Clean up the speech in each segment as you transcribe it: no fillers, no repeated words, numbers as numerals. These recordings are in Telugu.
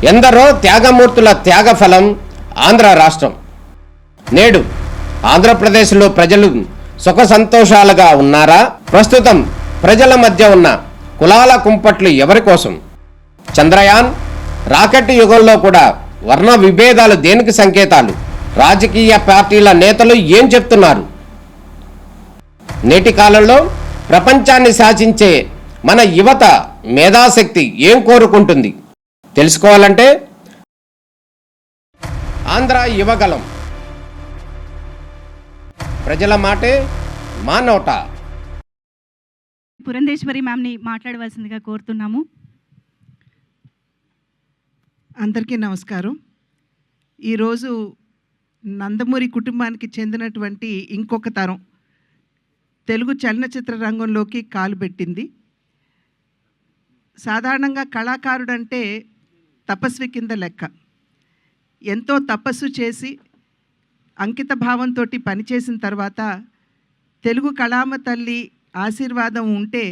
ఎందరో త్యాగమూర్తుల త్యాగఫలం ఆంధ్ర రాష్ట్రం. నేడు ఆంధ్రప్రదేశ్లో ప్రజలు సుఖ సంతోషాలుగా ఉన్నారా? ప్రస్తుతం ప్రజల మధ్య ఉన్న కులాల కుంపట్లు ఎవరి కోసం? చంద్రయాన్ రాకెట్ యుగంలో కూడా వర్ణ విభేదాలు దేనికి సంకేతాలు? రాజకీయ పార్టీల నేతలు ఏం చెప్తున్నారు? నేటి కాలంలో ప్రపంచాన్ని శాసించే మన యువత మేధాశక్తి ఏం కోరుకుంటుంది? తెలుసుకోవాలంటే ఆంధ్ర యువగలం, ప్రజల మాటే మా నోట. పురంధేశ్వరి మ్యామ్ని మాట్లాడవలసిందిగా కోరుతున్నాము. అందరికీ నమస్కారం. ఈరోజు నందమూరి కుటుంబానికి చెందినటువంటి ఇంకొక తరం తెలుగు చలనచిత్ర రంగంలోకి కాలు పెట్టింది. సాధారణంగా కళాకారుడంటే తపస్వి కింద లెక్క. ఎంతో తపస్సు చేసి అంకిత భావంతో పనిచేసిన తర్వాత తెలుగు కళామ తల్లి ఆశీర్వాదం ఉంటే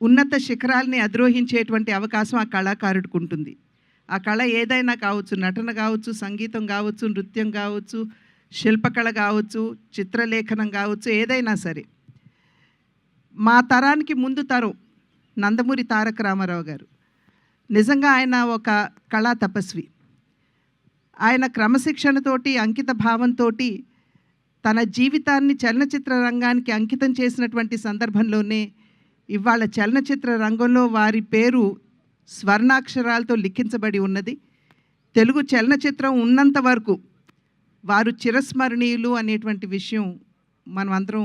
ఉన్నత శిఖరాల్ని అధిరోహించేటువంటి అవకాశం ఆ కళాకారుడికి ఉంటుంది. ఆ కళ ఏదైనా కావచ్చు, నటన కావచ్చు, సంగీతం కావచ్చు, నృత్యం కావచ్చు, శిల్పకళ కావచ్చు, చిత్రలేఖనం కావచ్చు, ఏదైనా సరే. మా తరానికి ముందు తరం నందమూరి తారక రామారావు గారు నిజంగా ఆయన ఒక కళా తపస్వి. ఆయన క్రమశిక్షణతోటి అంకిత భావంతో తన జీవితాన్ని చలనచిత్ర రంగానికి అంకితం చేసినటువంటి సందర్భంలోనే ఇవాళ చలనచిత్ర రంగంలో వారి పేరు స్వర్ణాక్షరాలతో లిఖించబడి ఉన్నది. తెలుగు చలనచిత్రం ఉన్నంత వరకు వారు చిరస్మరణీయులు అనేటువంటి విషయం మనం అందరం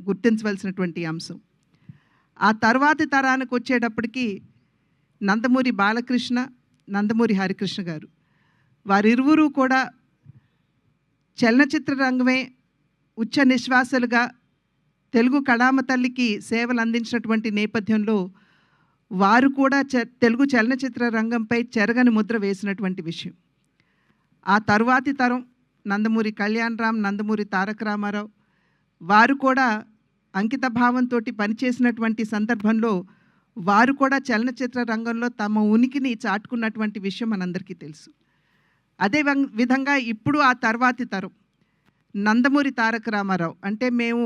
గుర్తించవలసినటువంటి అంశం. ఆ తర్వాతి తరానికి వచ్చేటప్పటికి నందమూరి బాలకృష్ణ, నందమూరి హరికృష్ణ గారు, వారిరువురు కూడా చలనచిత్ర రంగమే ఉచ్చ నిశ్వాసాలుగా తెలుగు కళామ తల్లికి సేవలు అందించినటువంటి నేపథ్యంలో వారు కూడా తెలుగు చలనచిత్ర రంగంపై చెరగని ముద్ర వేసినటువంటి విషయం. ఆ తరువాతి తరం నందమూరి కళ్యాణ్ రామ్, నందమూరి తారక రామారావు వారు కూడా అంకిత భావంతో పనిచేసినటువంటి సందర్భంలో వారు కూడా చలనచిత్ర రంగంలో తమ ఉనికిని చాటుకున్నటువంటి విషయం మనందరికీ తెలుసు. అదే విధంగా ఇప్పుడు ఆ తర్వాతి తరం నందమూరి తారక రామారావు, అంటే మేము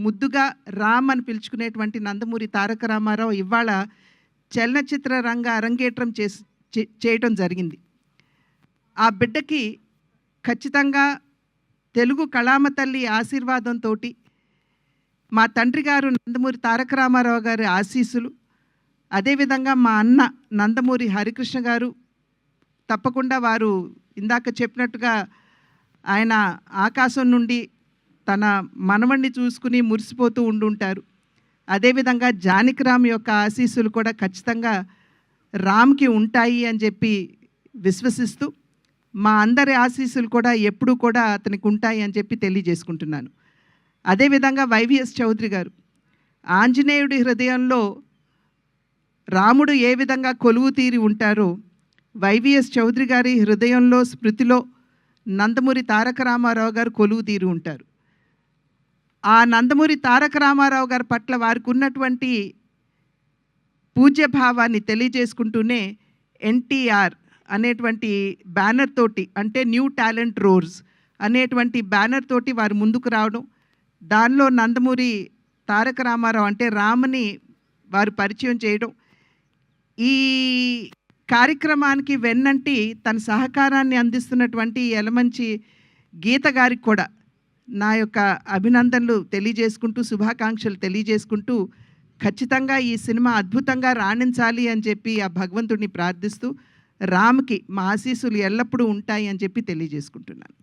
ముద్దుగా రామ్ అని పిలుచుకునేటువంటి నందమూరి తారక రామారావు ఇవాళ చలనచిత్ర రంగ అరంగేట్రం చేయటం జరిగింది. ఆ బిడ్డకి ఖచ్చితంగా తెలుగు కళామ తల్లి ఆశీర్వాదంతో మా తండ్రి గారు నందమూరి తారక రామారావు గారి ఆశీస్సులు, అదేవిధంగా మా అన్న నందమూరి హరికృష్ణ గారు తప్పకుండా వారు ఇందాక చెప్పినట్టుగా ఆయన ఆకాశం నుండి తన మనవణ్ణి చూసుకుని మురిసిపోతూ ఉండుంటారు. అదేవిధంగా జానకి రామ్ యొక్క ఆశీస్సులు కూడా ఖచ్చితంగా రామ్కి ఉంటాయి అని చెప్పి విశ్వసిస్తూ మా అందరి ఆశీస్సులు కూడా ఎప్పుడూ కూడా అతనికి ఉంటాయి అని చెప్పి తెలియజేసుకుంటున్నాను. అదేవిధంగా వైవిఎస్ చౌదరి గారు, ఆంజనేయుడి హృదయంలో రాముడు ఏ విధంగా కొలువు తీరి ఉంటారో వైవిఎస్ చౌదరి గారి హృదయంలో స్మృతిలో నందమూరి తారక రామారావు గారు కొలువు తీరి ఉంటారు. ఆ నందమూరి తారక రామారావు గారి పట్ల వారికి ఉన్నటువంటి పూజ్యభావాన్ని తెలియజేసుకుంటూనే ఎన్టీఆర్ అనేటువంటి బ్యానర్ తోటి, అంటే న్యూ టాలెంట్ రోర్స్ అనేటువంటి బ్యానర్ తోటి వారు ముందుకు రావడం, దానిలో నందమూరి తారక రామారావు అంటే రామ్ని వారు పరిచయం చేయడం, ఈ కార్యక్రమానికి వెన్నంటి తన సహకారాన్ని అందిస్తున్నటువంటి యలమంచి గీత గారికి కూడా నా యొక్క అభినందనలు తెలియజేసుకుంటూ, శుభాకాంక్షలు తెలియజేసుకుంటూ, ఖచ్చితంగా ఈ సినిమా అద్భుతంగా రాణించాలి అని చెప్పి ఆ భగవంతుడిని ప్రార్థిస్తూ రామ్కి మా ఆశీస్సులు ఎల్లప్పుడూ ఉంటాయి అని చెప్పి తెలియజేసుకుంటున్నాను.